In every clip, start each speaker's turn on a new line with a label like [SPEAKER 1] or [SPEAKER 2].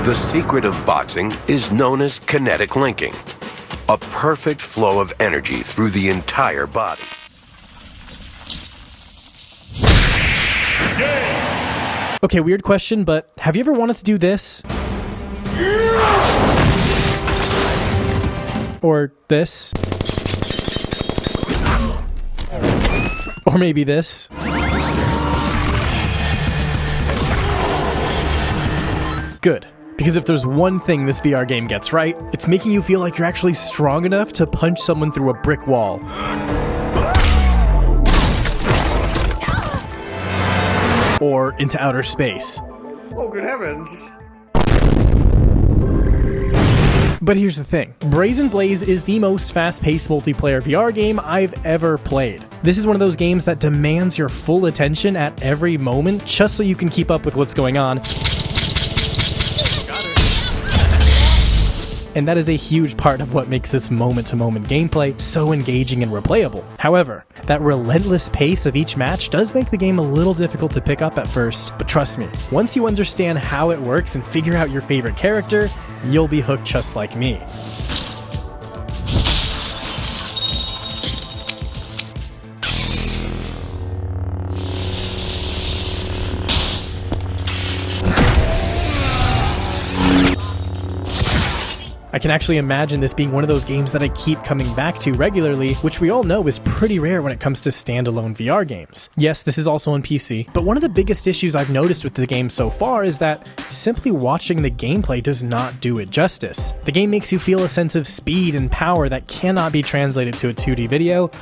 [SPEAKER 1] The secret of boxing is known as kinetic linking, a perfect flow of energy through the entire body.
[SPEAKER 2] Okay, weird question, but have you ever wanted to do this? Or this? Or maybe this? Good. Because if there's one thing this VR game gets right, it's making you feel like you're actually strong enough to punch someone through a brick wall. Or into outer space.
[SPEAKER 3] Oh, good heavens.
[SPEAKER 2] But here's the thing. Brazen Blaze is the most fast-paced multiplayer VR game I've ever played. This is one of those games that demands your full attention at every moment just so you can keep up with what's going on. And that is a huge part of what makes this moment-to-moment gameplay so engaging and replayable. However, that relentless pace of each match does make the game a little difficult to pick up at first, but trust me, once you understand how it works and figure out your favorite character, you'll be hooked just like me. I can actually imagine this being one of those games that I keep coming back to regularly, which we all know is pretty rare when it comes to standalone VR games. Yes, this is also on PC, but one of the biggest issues I've noticed with the game so far is that simply watching the gameplay does not do it justice. The game makes you feel a sense of speed and power that cannot be translated to a 2D video. That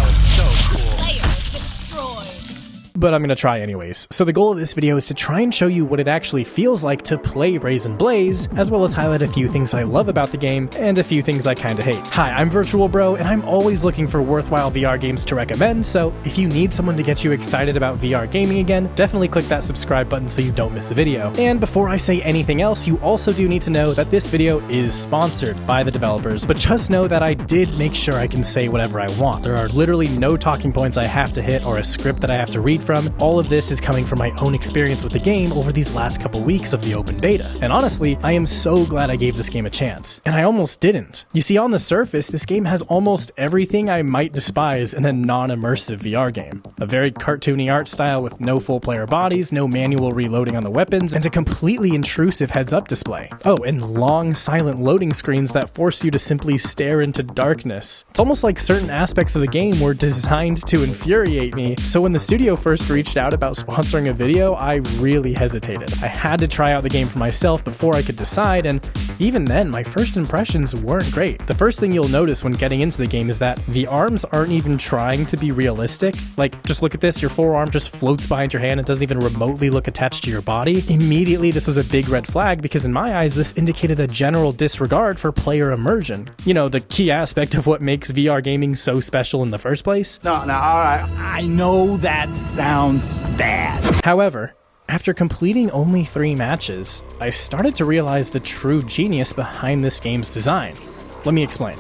[SPEAKER 2] was so cool.
[SPEAKER 4] Player destroyed.
[SPEAKER 2] But I'm gonna try anyways. So the goal of this video is to try and show you what it actually feels like to play Brazen Blaze, as well as highlight a few things I love about the game, and a few things I kinda hate. Hi, I'm Virtual Bro, and I'm always looking for worthwhile VR games to recommend, so if you need someone to get you excited about VR gaming again, definitely click that subscribe button so you don't miss a video. And before I say anything else, you also do need to know that this video is sponsored by the developers, but just know that I did make sure I can say whatever I want. There are literally no talking points I have to hit or a script that I have to read from. All of this is coming from my own experience with the game over these last couple weeks of the open beta. And honestly, I am so glad I gave this game a chance. And I almost didn't. You see, on the surface, this game has almost everything I might despise in a non-immersive VR game. A very cartoony art style with no full player bodies, no manual reloading on the weapons, and a completely intrusive heads-up display. Oh, and long, silent loading screens that force you to simply stare into darkness. It's almost like certain aspects of the game were designed to infuriate me, so when the studio first reached out about sponsoring a video, I really hesitated. I had to try out the game for myself before I could decide, and even then, my first impressions weren't great. The first thing you'll notice when getting into the game is that the arms aren't even trying to be realistic. Like, just look at this, your forearm just floats behind your hand and doesn't even remotely look attached to your body. Immediately, this was a big red flag because in my eyes, this indicated a general disregard for player immersion. You know, the key aspect of what makes VR gaming so special in the first place.
[SPEAKER 3] No, alright. I know that sounds bad.
[SPEAKER 2] However, after completing only 3 matches, I started to realize the true genius behind this game's design. Let me explain.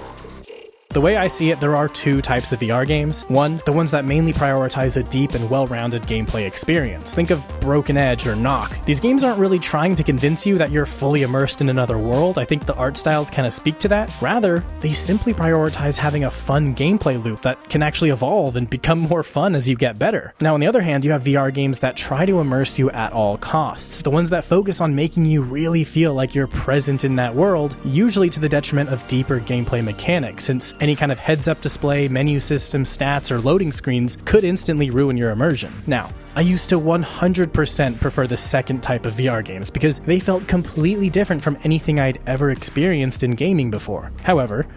[SPEAKER 2] The way I see it, there are 2 types of VR games. One, the ones that mainly prioritize a deep and well-rounded gameplay experience. Think of Broken Edge or Knock. These games aren't really trying to convince you that you're fully immersed in another world. I think the art styles kind of speak to that. Rather, they simply prioritize having a fun gameplay loop that can actually evolve and become more fun as you get better. Now, on the other hand, you have VR games that try to immerse you at all costs. The ones that focus on making you really feel like you're present in that world, usually to the detriment of deeper gameplay mechanics, since any kind of heads-up display, menu system, stats, or loading screens could instantly ruin your immersion. Now, I used to 100% prefer the second type of VR games because they felt completely different from anything I'd ever experienced in gaming before. However,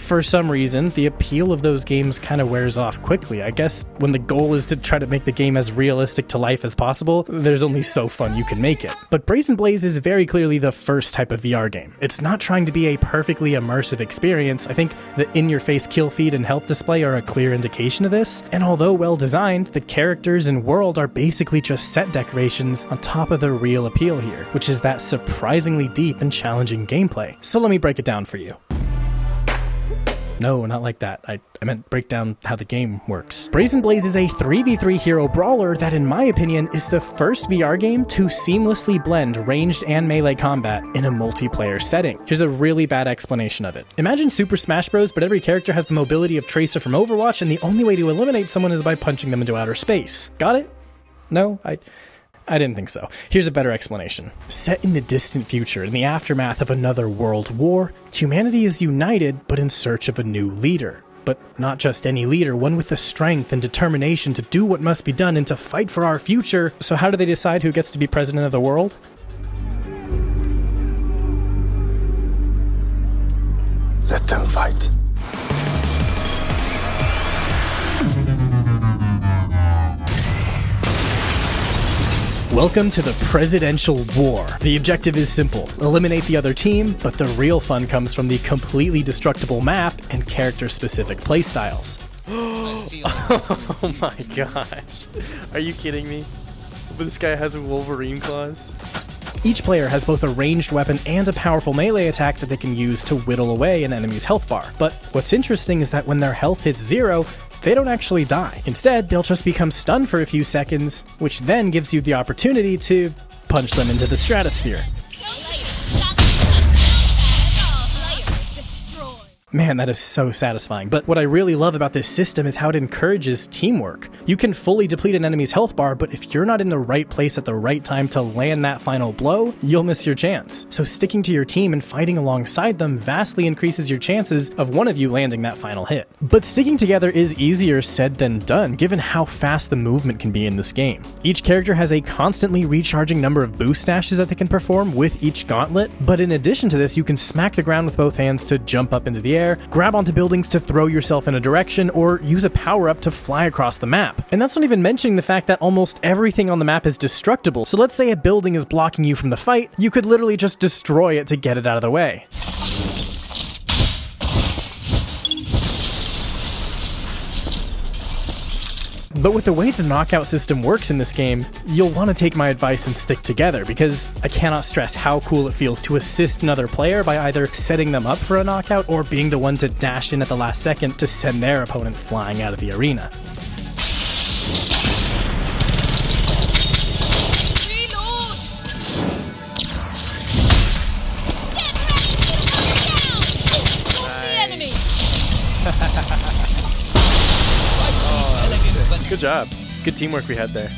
[SPEAKER 2] for some reason, the appeal of those games kind of wears off quickly. I guess when the goal is to try to make the game as realistic to life as possible, there's only so fun you can make it. But Brazen Blaze is very clearly the first type of VR game. It's not trying to be a perfectly immersive experience. I think the in-your-face kill feed and health display are a clear indication of this, and although well designed, the characters and world are basically just set decorations on top of the real appeal here, which is that surprisingly deep and challenging gameplay. So let me break it down for you. No, not like that. I meant break down how the game works. Brazen Blaze is a 3v3 hero brawler that, in my opinion, is the first VR game to seamlessly blend ranged and melee combat in a multiplayer setting. Here's a really bad explanation of it. Imagine Super Smash Bros, but every character has the mobility of Tracer from Overwatch, and the only way to eliminate someone is by punching them into outer space. Got it? No? I didn't think so. Here's a better explanation. Set in the distant future, in the aftermath of another world war, humanity is united but in search of a new leader. But not just any leader, one with the strength and determination to do what must be done and to fight for our future. So how do they decide who gets to be president of the world?
[SPEAKER 4] Let them fight.
[SPEAKER 2] Welcome to the Presidential War. The objective is simple: eliminate the other team, but the real fun comes from the completely destructible map and character-specific playstyles. Oh my gosh. Are you kidding me? This guy has Wolverine claws. Each player has both a ranged weapon and a powerful melee attack that they can use to whittle away an enemy's health bar. But what's interesting is that when their health hits 0, they don't actually die. Instead, they'll just become stunned for a few seconds, which then gives you the opportunity to punch them into the stratosphere. Man, that is so satisfying. But what I really love about this system is how it encourages teamwork. You can fully deplete an enemy's health bar, but if you're not in the right place at the right time to land that final blow, you'll miss your chance. So sticking to your team and fighting alongside them vastly increases your chances of one of you landing that final hit. But sticking together is easier said than done, given how fast the movement can be in this game. Each character has a constantly recharging number of boost dashes that they can perform with each gauntlet, but in addition to this, you can smack the ground with both hands to jump up into the air, grab onto buildings to throw yourself in a direction, or use a power-up to fly across the map. And that's not even mentioning the fact that almost everything on the map is destructible, so let's say a building is blocking you from the fight, you could literally just destroy it to get it out of the way. But with the way the knockout system works in this game, you'll want to take my advice and stick together, because I cannot stress how cool it feels to assist another player by either setting them up for a knockout or being the one to dash in at the last second to send their opponent flying out of the arena.
[SPEAKER 5] Reload! Get ready to knock down! Scoop the enemy!
[SPEAKER 2] Good job. Good teamwork we had there.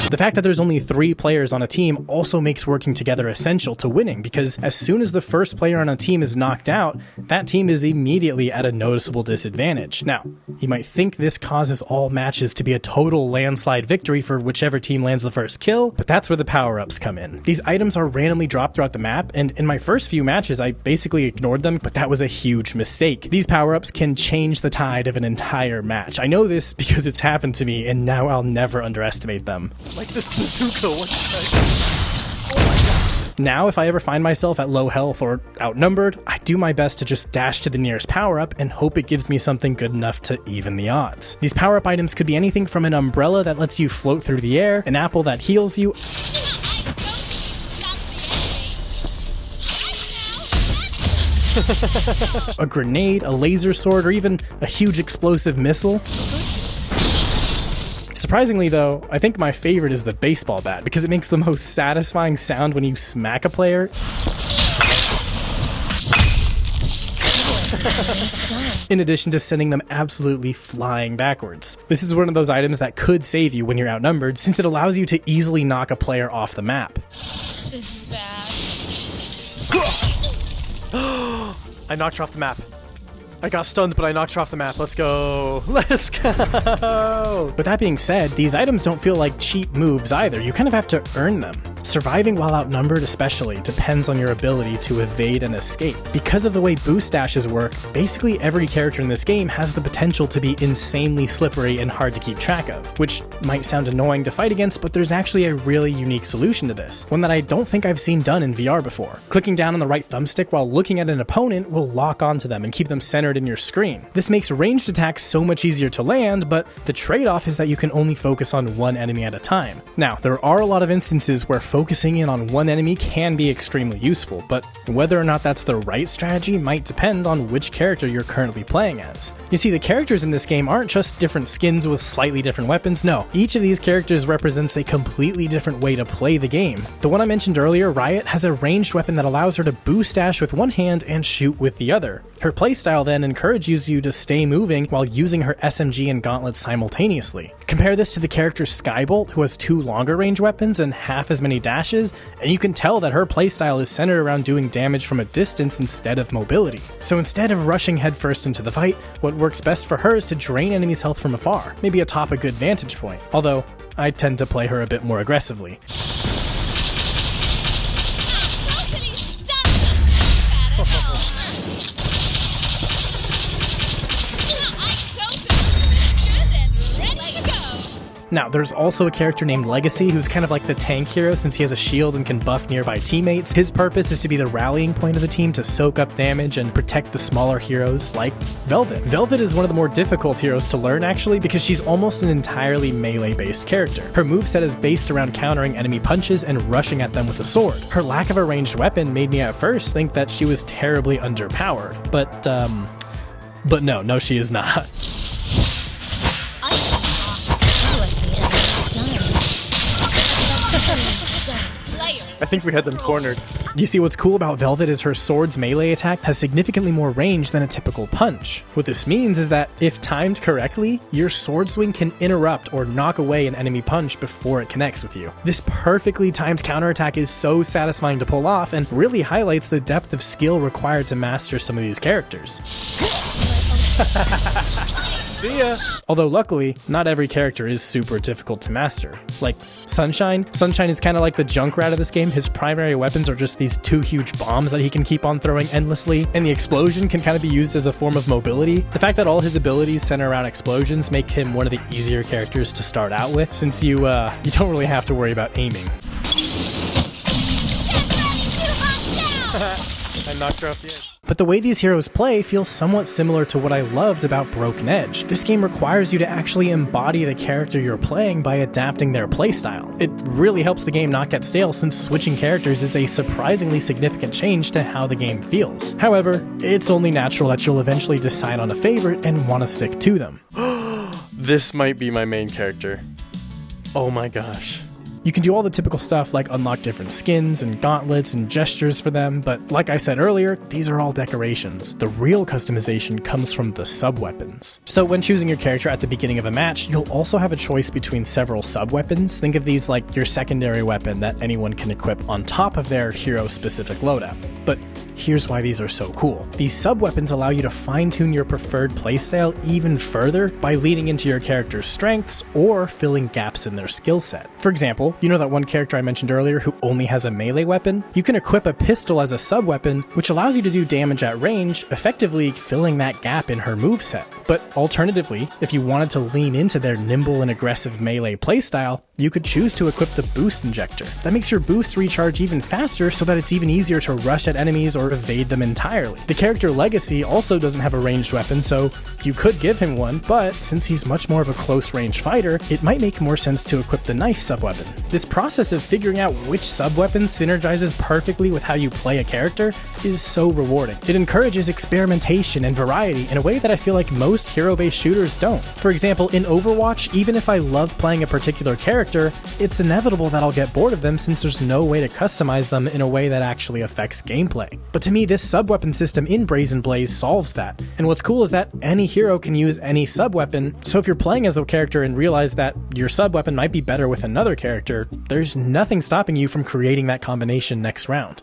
[SPEAKER 2] The fact that there's only 3 players on a team also makes working together essential to winning, because as soon as the first player on a team is knocked out, that team is immediately at a noticeable disadvantage. Now, you might think this causes all matches to be a total landslide victory for whichever team lands the first kill, but that's where the power-ups come in. These items are randomly dropped throughout the map, and in my first few matches I basically ignored them, but that was a huge mistake. These power-ups can change the tide of an entire match. I know this because it's happened to me, and now I'll never underestimate them. Like this bazooka, what the heck? Oh my gosh. Now, if I ever find myself at low health or outnumbered, I do my best to just dash to the nearest power-up and hope it gives me something good enough to even the odds. These power-up items could be anything from an umbrella that lets you float through the air, an apple that heals you, a grenade, a laser sword, or even a huge explosive missile. Surprisingly though, I think my favorite is the baseball bat, because it makes the most satisfying sound when you smack a player. In addition to sending them absolutely flying backwards. This is one of those items that could save you when you're outnumbered, since it allows you to easily knock a player off the map.
[SPEAKER 5] This is bad.
[SPEAKER 2] I knocked her off the map. I got stunned, but I knocked her off the map. Let's go. Let's go. With that being said, these items don't feel like cheap moves either. You kind of have to earn them. Surviving while outnumbered especially depends on your ability to evade and escape. Because of the way boost dashes work, basically every character in this game has the potential to be insanely slippery and hard to keep track of, which might sound annoying to fight against, but there's actually a really unique solution to this, one that I don't think I've seen done in VR before. Clicking down on the right thumbstick while looking at an opponent will lock onto them and keep them centered in your screen. This makes ranged attacks so much easier to land, but the trade-off is that you can only focus on one enemy at a time. Now, there are a lot of instances where focusing in on one enemy can be extremely useful, but whether or not that's the right strategy might depend on which character you're currently playing as. You see, the characters in this game aren't just different skins with slightly different weapons, no. Each of these characters represents a completely different way to play the game. The one I mentioned earlier, Riot, has a ranged weapon that allows her to boost dash with one hand and shoot with the other. Her playstyle then encourages you to stay moving while using her SMG and gauntlets simultaneously. Compare this to the character Skybolt, who has 2 longer range weapons and half as many dashes, and you can tell that her playstyle is centered around doing damage from a distance instead of mobility. So instead of rushing headfirst into the fight, what works best for her is to drain enemies' health from afar, maybe atop a good vantage point, although I tend to play her a bit more aggressively. Now, there's also a character named Legacy who's kind of like the tank hero since he has a shield and can buff nearby teammates. His purpose is to be the rallying point of the team to soak up damage and protect the smaller heroes like Velvet. Velvet is one of the more difficult heroes to learn actually because she's almost an entirely melee-based character. Her moveset is based around countering enemy punches and rushing at them with a sword. Her lack of a ranged weapon made me at first think that she was terribly underpowered, but no, she is not. I think we had them cornered. You see, what's cool about Velvet is her sword's melee attack has significantly more range than a typical punch. What this means is that if timed correctly, your sword swing can interrupt or knock away an enemy punch before it connects with you. This perfectly timed counterattack is so satisfying to pull off and really highlights the depth of skill required to master some of these characters. See ya! Although luckily, not every character is super difficult to master. Like Sunshine. Sunshine is kind of like the Junkrat of this game. His primary weapons are just these 2 huge bombs that he can keep on throwing endlessly, and the explosion can kind of be used as a form of mobility. The fact that all his abilities center around explosions make him one of the easier characters to start out with, since you don't really have to worry about aiming. I knocked her off the edge. But the way these heroes play feels somewhat similar to what I loved about Broken Edge. This game requires you to actually embody the character you're playing by adapting their playstyle. It really helps the game not get stale since switching characters is a surprisingly significant change to how the game feels. However, it's only natural that you'll eventually decide on a favorite and want to stick to them. This might be my main character. Oh my gosh. You can do all the typical stuff like unlock different skins and gauntlets and gestures for them, but like I said earlier, these are all decorations. The real customization comes from the sub-weapons. So when choosing your character at the beginning of a match, you'll also have a choice between several sub-weapons. Think of these like your secondary weapon that anyone can equip on top of their hero-specific loadout. But here's why these are so cool. These sub-weapons allow you to fine-tune your preferred playstyle even further by leaning into your character's strengths or filling gaps in their skill set. For example, you know that one character I mentioned earlier who only has a melee weapon? You can equip a pistol as a sub-weapon, which allows you to do damage at range, effectively filling that gap in her moveset. But alternatively, if you wanted to lean into their nimble and aggressive melee playstyle, you could choose to equip the boost injector. That makes your boosts recharge even faster so that it's even easier to rush at enemies or evade them entirely. The character Legacy also doesn't have a ranged weapon, so you could give him one, but since he's much more of a close-range fighter, it might make more sense to equip the knife sub-weapon. This process of figuring out which sub-weapon synergizes perfectly with how you play a character is so rewarding. It encourages experimentation and variety in a way that I feel like most hero-based shooters don't. For example, in Overwatch, even if I love playing a particular character, it's inevitable that I'll get bored of them since there's no way to customize them in a way that actually affects gameplay. But to me, this sub-weapon system in Brazen Blaze solves that. And what's cool is that any hero can use any sub-weapon, so if you're playing as a character and realize that your sub-weapon might be better with another character, there's nothing stopping you from creating that combination next round.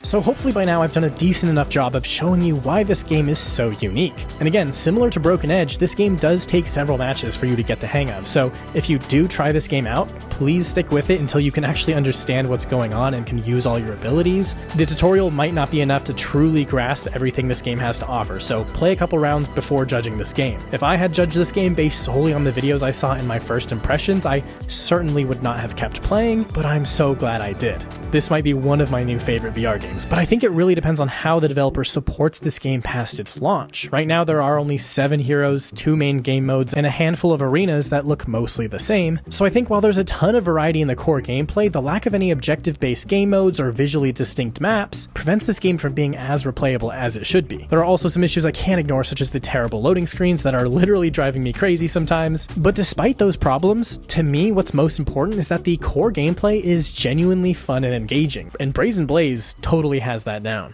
[SPEAKER 2] So hopefully by now I've done a decent enough job of showing you why this game is so unique. And again, similar to Broken Edge, this game does take several matches for you to get the hang of, so if you do try this game out, please stick with it until you can actually understand what's going on and can use all your abilities. The tutorial might not be enough to truly grasp everything this game has to offer, so play a couple rounds before judging this game. If I had judged this game based solely on the videos I saw in my first impressions, I certainly would not have kept playing, but I'm so glad I did. This might be one of my new favorite VR games, but I think it really depends on how the developer supports this game past its launch. Right now there are only 7 heroes, 2 main game modes, and a handful of arenas that look mostly the same, so I think while there's a ton of variety in the core gameplay, the lack of any objective-based game modes or visually distinct maps prevents this game from being as replayable as it should be. There are also some issues I can't ignore, such as the terrible loading screens that are literally driving me crazy sometimes, but despite those problems, to me what's most important is that the core gameplay is genuinely fun and engaging, and Brazen Blaze totally has that down.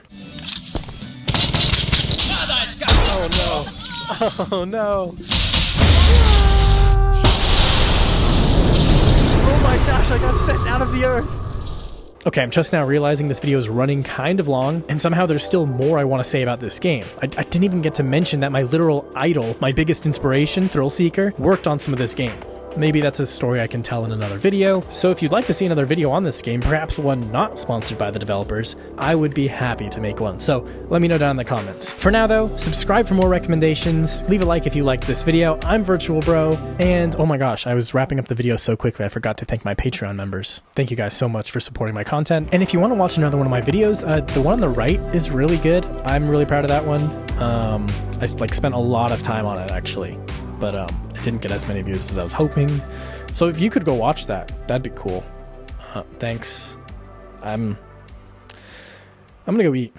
[SPEAKER 2] Oh no! Oh no! Oh my gosh, I got sent out of the earth! Okay, I'm just now realizing this video is running kind of long, and somehow there's still more I want to say about this game. I didn't even get to mention that my literal idol, my biggest inspiration, Thrillseeker, worked on some of this game. Maybe that's a story I can tell in another video, so if you'd like to see another video on this game, perhaps one not sponsored by the developers, I would be happy to make one, so let me know down in the comments. For now though, subscribe for more recommendations, leave a like if you liked this video. I'm Virtual Bro, and oh my gosh, I was wrapping up the video so quickly I forgot to thank my Patreon members. Thank you guys so much for supporting my content, and if you want to watch another one of my videos, the one on the right is really good. I'm really proud of that one. I spent a lot of time on it actually, but it didn't get as many views as I was hoping. So if you could go watch that, that'd be cool. Thanks. I'm gonna go eat.